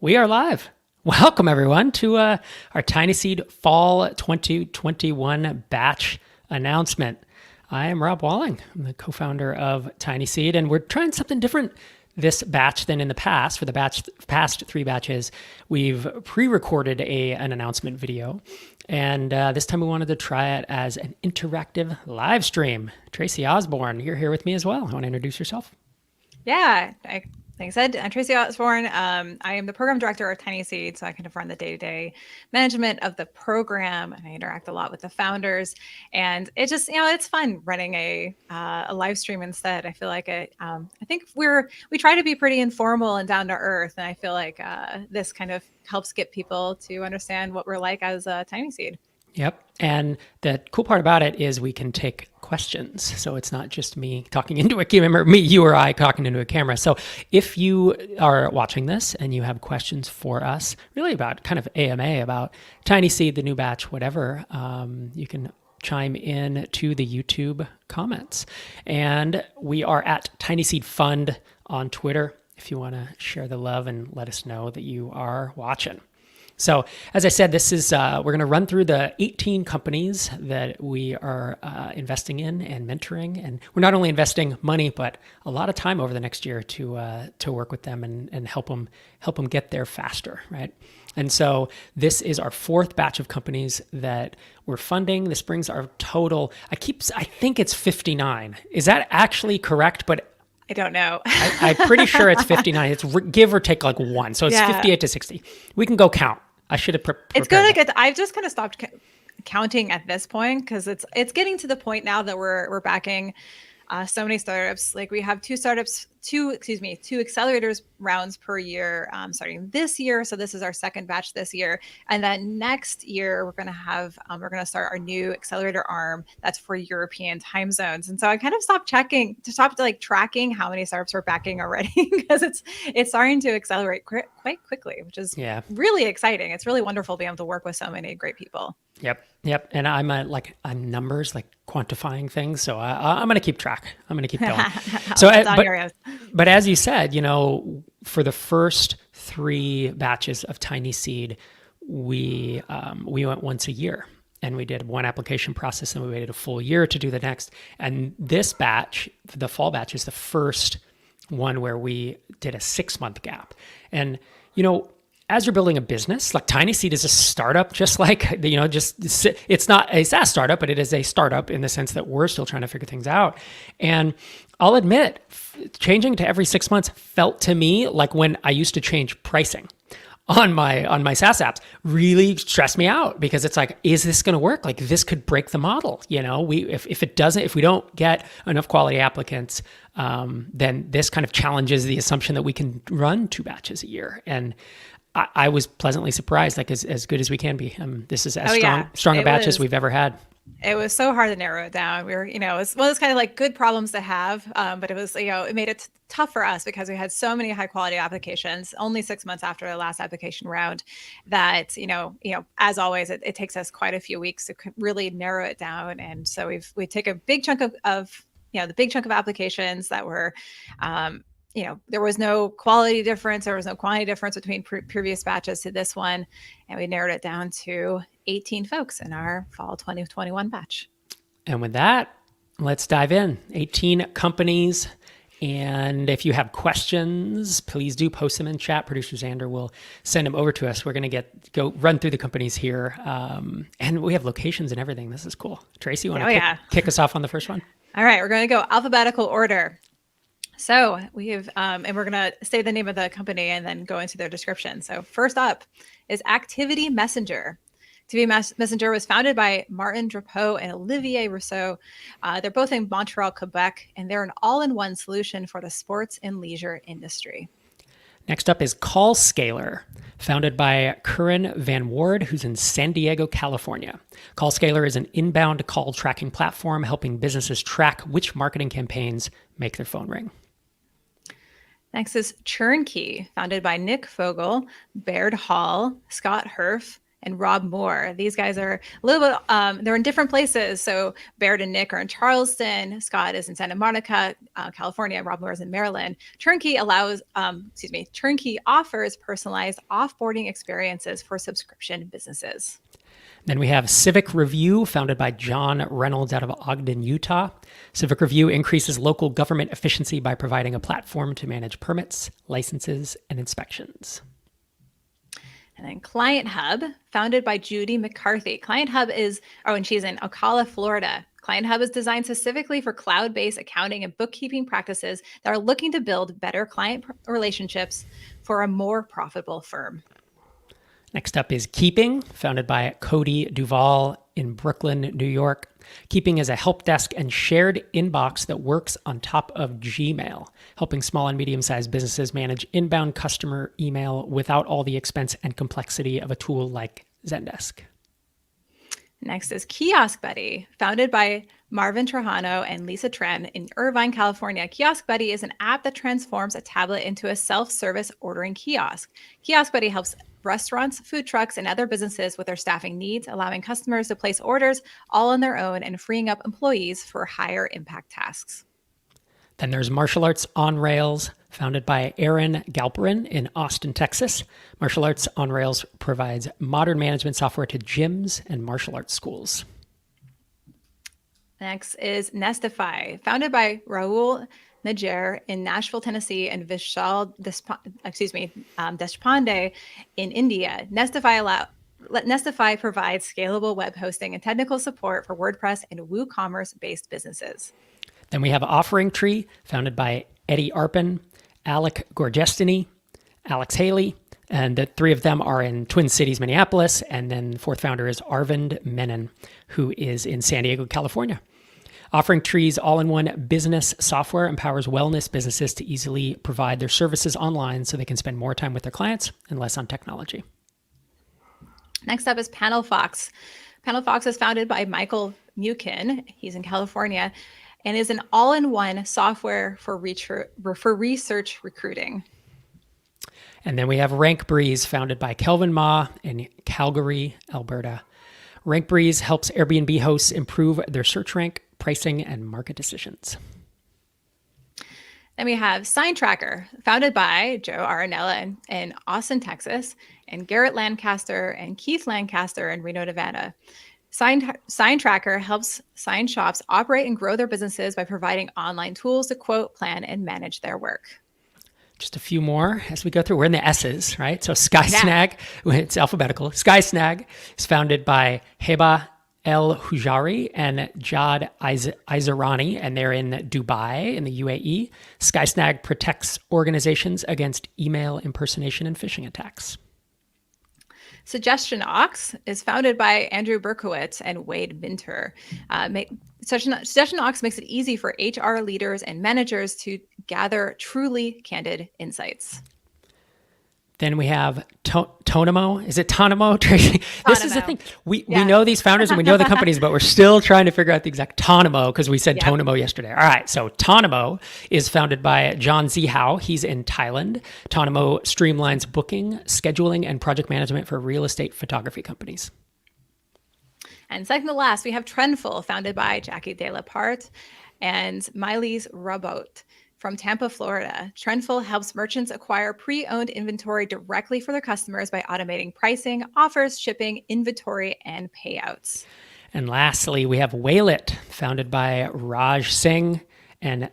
We are live. Welcome, everyone, to our TinySeed Fall 2021 batch announcement. I am Rob Walling. I'm the co-founder of TinySeed, and we're trying something different this batch than in the past. For the past three batches, we've pre-recorded an announcement video, and this time we wanted to try it as an interactive live stream. Tracy Osborn, you're here with me as well. Want to introduce yourself? Yeah, like I said, I'm Tracy Osborn. I am the program director of TinySeed, so I kind of run the day-to-day management of the program, and I interact a lot with the founders. And it just, it's fun running a live stream instead. I feel like I think we try to be pretty informal and down to earth, and I feel like this kind of helps get people to understand what we're like as a TinySeed. Yep. And the cool part about it is we can take questions. So it's not just me talking into a camera, you or I talking into a camera. So if you are watching this and you have questions for us, really about kind of AMA, about TinySeed, the new batch, whatever, you can chime in to the YouTube comments. And we are at TinySeed Fund on Twitter if you want to share the love and let us know that you are watching. So as I said, this is we're going to run through the 18 companies that we are investing in and mentoring, and we're not only investing money but a lot of time over the next year to work with them and help them get there faster, right? And so this is our fourth batch of companies that we're funding. This brings our total. I think it's 59. Is that actually correct? But I don't know. I'm pretty sure it's 59. It's give or take like one. So it's 58 to 60. We can go count. I should have prepared. It's good. I've just kind of stopped counting at this point because it's getting to the point now that we're backing so many startups. Like we have two accelerators rounds per year starting this year. So this is our second batch this year. And then next year, we're going to start our new accelerator arm that's for European time zones. And so I kind of stopped tracking how many startups we're backing already because it's starting to accelerate quite quickly, which is really exciting. It's really wonderful being able to work with so many great people. Yep. And I'm on numbers, like quantifying things. So I'm going to keep track. I'm going to keep going. But as you said, for the first three batches of TinySeed, we went once a year. And we did one application process, and we waited a full year to do the next. And this batch, the fall batch, is the first one where we did a 6-month gap. And as you're building a business, like TinySeed is a startup, just like, it's not a SaaS startup, but it is a startup in the sense that we're still trying to figure things out. And I'll admit, changing to every 6 months felt to me like when I used to change pricing on my SaaS apps, really stressed me out because it's like, is this going to work? Like this could break the model. If we don't get enough quality applicants, then this kind of challenges the assumption that we can run 2 batches a year. And I was pleasantly surprised, like as good as we can be. This is as strong a batch as we've ever had. It was so hard to narrow it down. We were, it's kind of like good problems to have, but it was, it made it tough for us because we had so many high quality applications only 6 months after the last application round that, as always, it takes us quite a few weeks to really narrow it down. And so we take a big chunk of the big chunk of applications that were, there was no quality difference. There was no quantity difference between previous batches to this one. And we narrowed it down to 18 folks in our fall 2021 batch. And with that, let's dive in. 18 companies. And if you have questions, please do post them in chat. Producer Xander will send them over to us. We're going to go run through the companies here. And we have locations and everything. This is cool. Tracy, you want to kick us off on the first one? All right. We're going to go alphabetical order. So we have, and we're going to say the name of the company and then go into their description. So first up is Activity Messenger. Activity Messenger was founded by Martin Drapeau and Olivier Rousseau. They're both in Montreal, Quebec, and they're an all-in-one solution for the sports and leisure industry. Next up is CallScaler, founded by Curran Van Ward, who's in San Diego, California. CallScaler is an inbound call tracking platform helping businesses track which marketing campaigns make their phone ring. Next is Turnkey, founded by Nick Fogel, Baird Hall, Scott Herf, and Rob Moore. These guys are a little bit, they're in different places. So Baird and Nick are in Charleston. Scott is in Santa Monica, California. Rob Moore is in Maryland. Turnkey offers personalized offboarding experiences for subscription businesses. Then we have Civic Review, founded by John Reynolds out of Ogden, Utah. Civic Review increases local government efficiency by providing a platform to manage permits, licenses, and inspections. And then Client Hub, founded by Judy McCarthy. Client Hub and she's in Ocala, Florida. Client Hub is designed specifically for cloud-based accounting and bookkeeping practices that are looking to build better client relationships for a more profitable firm. Next up is Keeping, founded by Cody Duvall in Brooklyn, New York. Keeping is a help desk and shared inbox that works on top of Gmail, helping small and medium-sized businesses manage inbound customer email without all the expense and complexity of a tool like Zendesk. Next is Kiosk Buddy, founded by Marvin Trajano and Lisa Tren in Irvine, California. Kiosk Buddy is an app that transforms a tablet into a self-service ordering kiosk. Kiosk Buddy helps restaurants, food trucks, and other businesses with their staffing needs, allowing customers to place orders all on their own and freeing up employees for higher impact tasks. Then there's Martial Arts on Rails, founded by Aaron Galperin in Austin, Texas. Martial Arts on Rails provides modern management software to gyms and martial arts schools. Next is Nestify, founded by Raul Najer in Nashville, Tennessee, and Vishal Deshpande in India. Nestify provides scalable web hosting and technical support for WordPress and WooCommerce-based businesses. Then we have Offering Tree, founded by Eddie Arpin, Alec Gorgestini, Alex Haley, and the three of them are in Twin Cities, Minneapolis, and then the fourth founder is Arvind Menon, who is in San Diego, California. Offering Tree's all-in-one business software empowers wellness businesses to easily provide their services online so they can spend more time with their clients and less on technology. Next up is Panel Fox. Panel Fox is founded by Michael Mukin. He's in California, and is an all-in-one software for research recruiting. And then we have Rank Breeze, founded by Kelvin Ma in Calgary, Alberta. Rank Breeze helps Airbnb hosts improve their search rank, pricing, and market decisions. Then we have Sign Tracker, founded by Joe Aranella in Austin, Texas, and Garrett Lancaster and Keith Lancaster in Reno, Nevada. Sign Tracker helps sign shops operate and grow their businesses by providing online tools to quote, plan, and manage their work. Just a few more as we go through. We're in the S's, right? So SkySnag, it's alphabetical. SkySnag is founded by Heba El Hujari and Jad Izarani, and they're in Dubai in the UAE. SkySnag protects organizations against email impersonation and phishing attacks. Suggestion Ox is founded by Andrew Berkowitz and Wade Minter. Suggestion Ox makes it easy for HR leaders and managers to gather truly candid insights. Then we have Tonemo. Is it Tonemo, Tracy? This is the thing. We know these founders and we know the companies, but we're still trying to figure out the exact Tonemo because we said Tonemo yesterday. All right. So Tonemo is founded by John Zihao. He's in Thailand. Tonemo streamlines booking, scheduling, and project management for real estate photography companies. And second to last, we have Trendful, founded by Jackie De La Part and Miley's Robot. From Tampa, Florida. Trendful helps merchants acquire pre-owned inventory directly for their customers by automating pricing, offers, shipping, inventory, and payouts. And lastly, we have Waylit, founded by Raj Singh and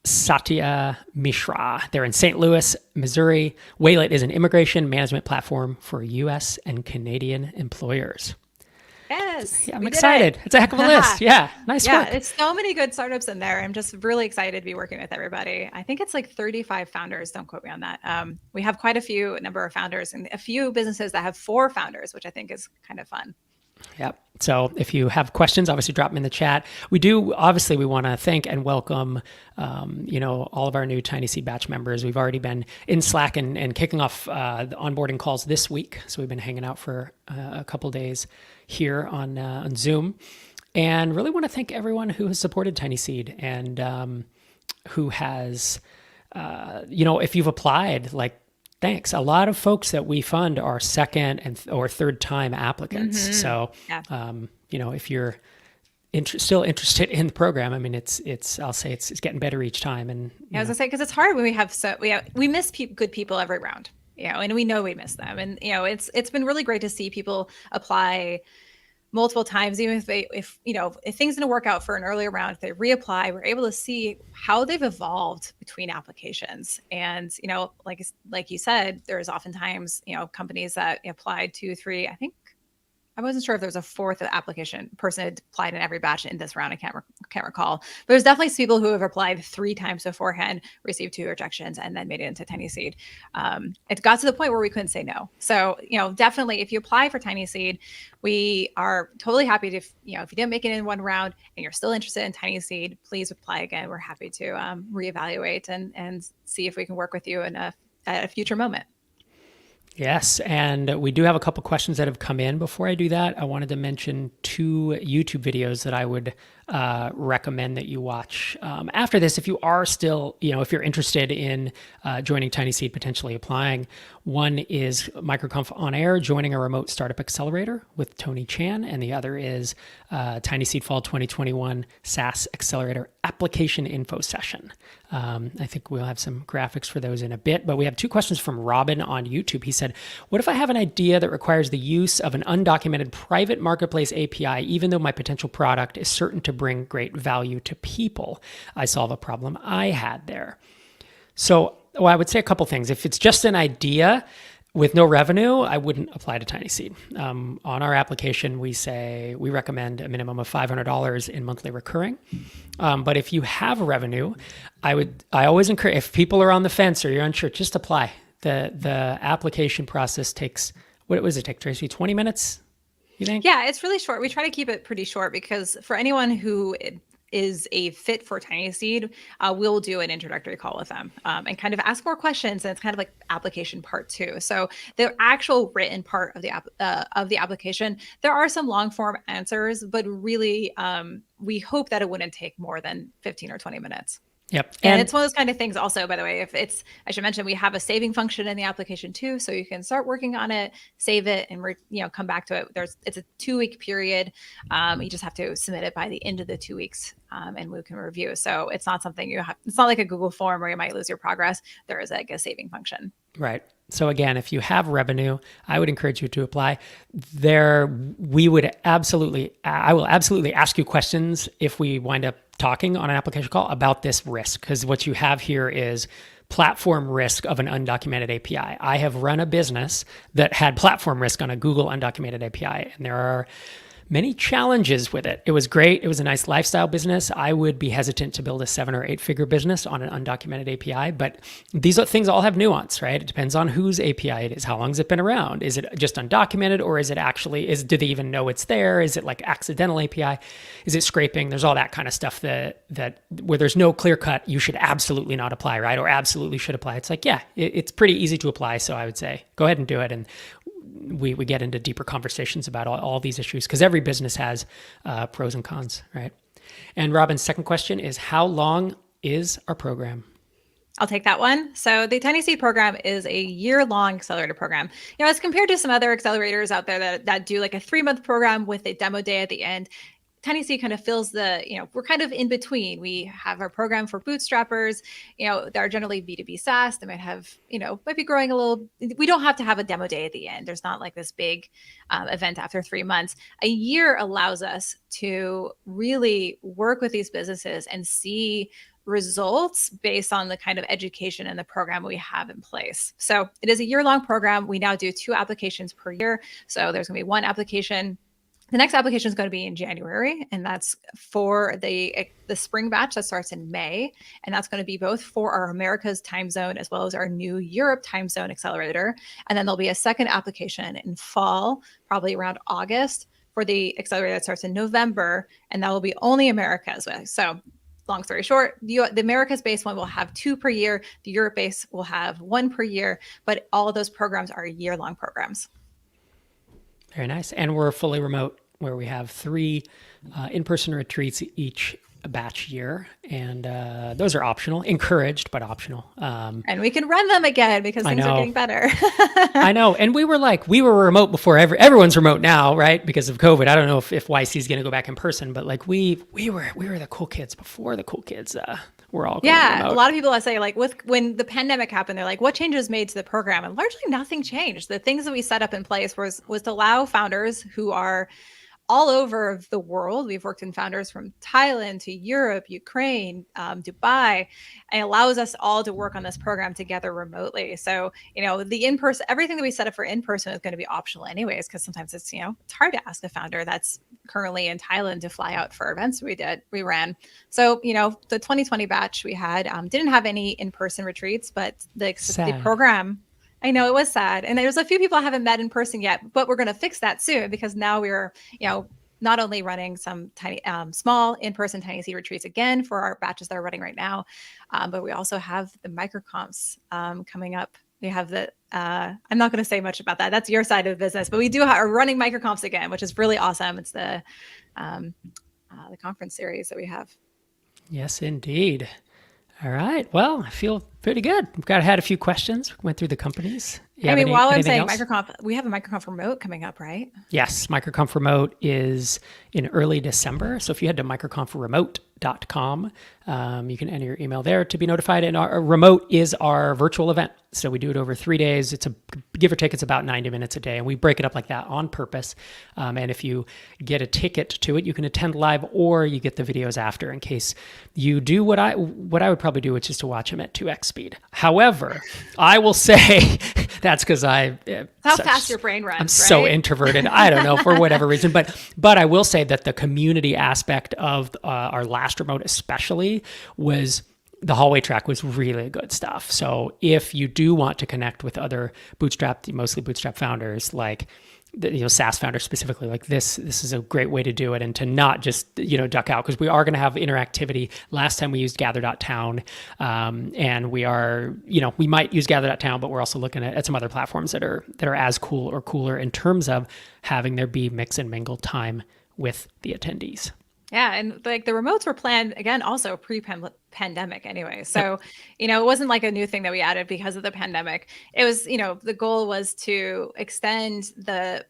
Satya Mishra. They're in St. Louis, Missouri. Waylit is an immigration management platform for U.S. and Canadian employers. Yes. Yeah, I'm excited. It's a heck of a list. Yeah. Nice work. Yeah, it's so many good startups in there. I'm just really excited to be working with everybody. I think it's like 35 founders. Don't quote me on that. We have quite a number of founders and a few businesses that have 4 founders, which I think is kind of fun. Yep. So if you have questions, obviously drop them in the chat. We want to thank and welcome, all of our new TinySeed batch members. We've already been in Slack and kicking off the onboarding calls this week. So we've been hanging out for a couple days here on Zoom, and really want to thank everyone who has supported TinySeed and who has, if you've applied, like, Thanks. A lot of folks that we fund are second or third time applicants. So, if you're still interested in the program, I mean, I'll say it's getting better each time. And I was gonna say, because it's hard when we miss good people every round, and we know we miss them. And, it's been really great to see people apply multiple times, even if things didn't work out for an earlier round, if they reapply, we're able to see how they've evolved between applications. And, like you said, there's oftentimes, companies that applied 2, 3, I wasn't sure if there was a fourth application person had applied in every batch in this round. I can't recall. But there's definitely people who have applied 3 times beforehand, received 2 rejections, and then made it into TinySeed. It got to the point where we couldn't say no. So, definitely, if you apply for TinySeed, we are totally happy to, if you didn't make it in one round and you're still interested in TinySeed, please apply again. We're happy to reevaluate and see if we can work with you at a future moment. Yes, and we do have a couple questions that have come in. Before I do that, I wanted to mention 2 YouTube videos that I would recommend that you watch after this. If you are still, if you're interested in joining TinySeed, potentially applying, one is MicroConf on Air, joining a remote startup accelerator with Tony Chan, and the other is TinySeed Fall 2021 SaaS Accelerator Application Info Session. I think we'll have some graphics for those in a bit, but we have 2 questions from Robin on YouTube. He said, what if I have an idea that requires the use of an undocumented private marketplace API, even though my potential product is certain to bring great value to people? I solve a problem I had there. So, I would say a couple things. If it's just an idea with no revenue, I wouldn't apply to TinySeed. On our application, we recommend a minimum of $500 in monthly recurring. But if you have revenue, I always encourage, if people are on the fence or you're unsure, just apply. The application process takes, what does it take, Tracy? 20 minutes, you think? Yeah, it's really short. We try to keep it pretty short because for anyone who is a fit for TinySeed, we'll do an introductory call with them and kind of ask more questions. And it's kind of like application part 2. So the actual written part of the application, there are some long form answers, but really we hope that it wouldn't take more than 15 or 20 minutes. Yep. And it's one of those kind of things also, by the way, I should mention, we have a saving function in the application too. So you can start working on it, save it, and come back to it. It's a 2-week period. You just have to submit it by the end of the 2 weeks and we can review. So it's not something it's not like a Google form where you might lose your progress. There is like a saving function. Right. So again, if you have revenue, I would encourage you to apply. I will absolutely ask you questions if we wind up talking on an application call about this risk, because what you have here is platform risk of an undocumented API. I have run a business that had platform risk on a Google undocumented API, and there are many challenges with it. It was great. It was a nice lifestyle business. I would be hesitant to build a 7 or 8 figure business on an undocumented API, but these things all have nuance, right? It depends on whose API it is. How long has it been around? Is it just undocumented, or is it actually, do they even know it's there? Is it like accidental API? Is it scraping? There's all that kind of stuff that where there's no clear cut, you should absolutely not apply, right? Or absolutely should apply. It's like, yeah, it's pretty easy to apply. So I would say, go ahead and do it. And we get into deeper conversations about all these issues, because every business has pros and cons, right? And Robin's second question is, how long is our program? I'll take that one. So the TinySeed program is a year-long accelerator program. As compared to some other accelerators out there that do like a 3-month program with a demo day at the end, TinySeed kind of fills we're kind of in between. We have our program for bootstrappers, that are generally B2B SaaS. They might have, might be growing a little. We don't have to have a demo day at the end. There's not like this big event after 3 months. A year allows us to really work with these businesses and see results based on the kind of education and the program we have in place. So it is a year-long program. We now do 2 applications per year. So there's going to be 1 application. The next application is going to be in January, and that's for the spring batch that starts in May. And that's going to be both for our Americas time zone as well as our new Europe time zone accelerator. And then there'll be a second application in fall, probably around August, for the accelerator that starts in November, and that will be only Americas. So long story short, the Americas-based one will have 2 per year. The Europe-based will have 1 per year, but all of those programs are year-long programs. Very nice. And we're fully remote, where we have 3 in-person retreats each batch year. And those are optional, encouraged, but optional. And we can run them again because things are getting better. I know. And we were remote before. Everyone's remote now, right? Because of COVID. I don't know if YC is going to go back in person, but like we were the cool kids before the cool kids were all going remote. A lot of people I say, like, when the pandemic happened, they're like, what changes made to the program? And largely nothing changed. The things that we set up in place was to allow founders who are all over the world. We've worked in founders from Thailand to Europe, Ukraine, Dubai, and allows us all to work on this program together remotely. So, the in-person, everything that we set up for in-person is going to be optional anyways, because sometimes it's, it's hard to ask a founder that's currently in Thailand to fly out for events we ran. So, the 2020 batch we had didn't have any in-person retreats, but the program, I know it was sad. And there's a few people I haven't met in person yet, but we're going to fix that soon because now we're, not only running some tiny, small in-person TinySeed retreats again for our batches that are running right now, but we also have the MicroConfs coming up. We have I'm not going to say much about that. That's your side of the business, but we are running MicroConfs again, which is really awesome. It's the conference series that we have. Yes, indeed. All right. Well, I feel pretty good. We've had a few questions. We went through the companies. While I'm saying MicroConf, we have a MicroConf remote coming up, right? Yes. MicroConf remote is in early December. So if you head to microconfremote.com, you can enter your email there to be notified. And our remote is our virtual event. So we do it over 3 days. It's give or take, it's about 90 minutes a day. And we break it up like that on purpose. And if you get a ticket to it, you can attend live or you get the videos after in case you do what I would probably do, which is to watch them at 2x speed. However, I will say that's because how fast your brain runs. I'm so introverted. I don't know, for whatever reason. But I will say that the community aspect of our last remote especially was the hallway track was really good stuff. So if you do want to connect with other mostly bootstrap founders, like SaaS founders specifically, like this is a great way to do it and to not just, duck out, because we are going to have interactivity. Last time we used gather.town, and we are, we might use gather.town, but we're also looking at some other platforms that are as cool or cooler in terms of having there be mix and mingle time with the attendees. Yeah. And like the remotes were planned again, also pre-pandemic anyway. So, it wasn't like a new thing that we added because of the pandemic. It was, the goal was to extend the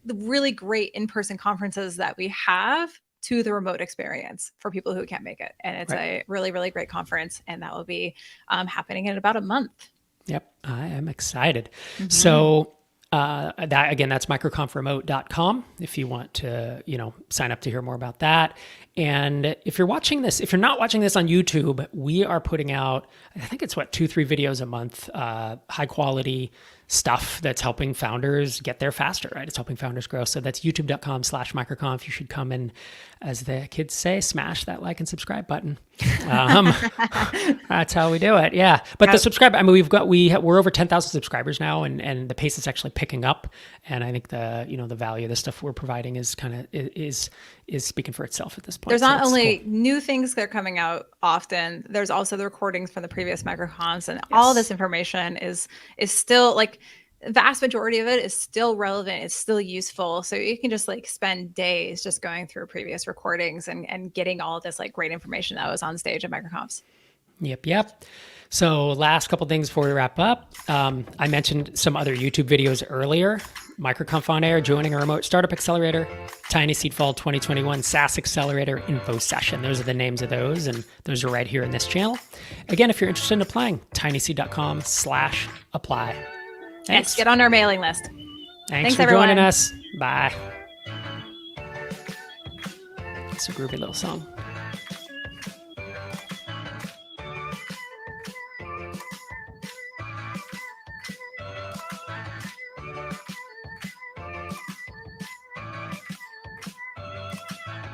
really great in-person conferences that we have to the remote experience for people who can't make it. And it's a really, really great conference. And that will be happening in about a month. Yep. I am excited. Mm-hmm. So, that's microconfremote.com if you want to, sign up to hear more about that. And if you're not watching this on YouTube, we are putting out, I think it's 2-3 videos a month, high quality stuff that's helping founders get there faster, right? It's helping founders grow. So that's youtube.com/microconf. You should come and, as the kids say, smash that like and subscribe button. That's how we do it. Yeah. But the subscribe, we're over 10,000 subscribers now, and the pace is actually picking up. And I think the value of the stuff we're providing is is speaking for itself at this point. There's not only new things that are coming out often, there's also the recordings from the previous MicroConfs, and all this information is still, like, the vast majority of it is still relevant. It's still useful. So you can just spend days just going through previous recordings and getting all this great information that was on stage at MicroConfs. Yep. So last couple things before we wrap up. I mentioned some other YouTube videos earlier. MicroConf on Air, joining a remote startup accelerator, TinySeed Fall 2021 SaaS Accelerator info session. Those are the names of those, and those are right here in this channel. Again, if you're interested in applying, tinyseed.com/apply. Thanks. Yes, get on our mailing list. Thanks for joining us. Bye. It's a groovy little song.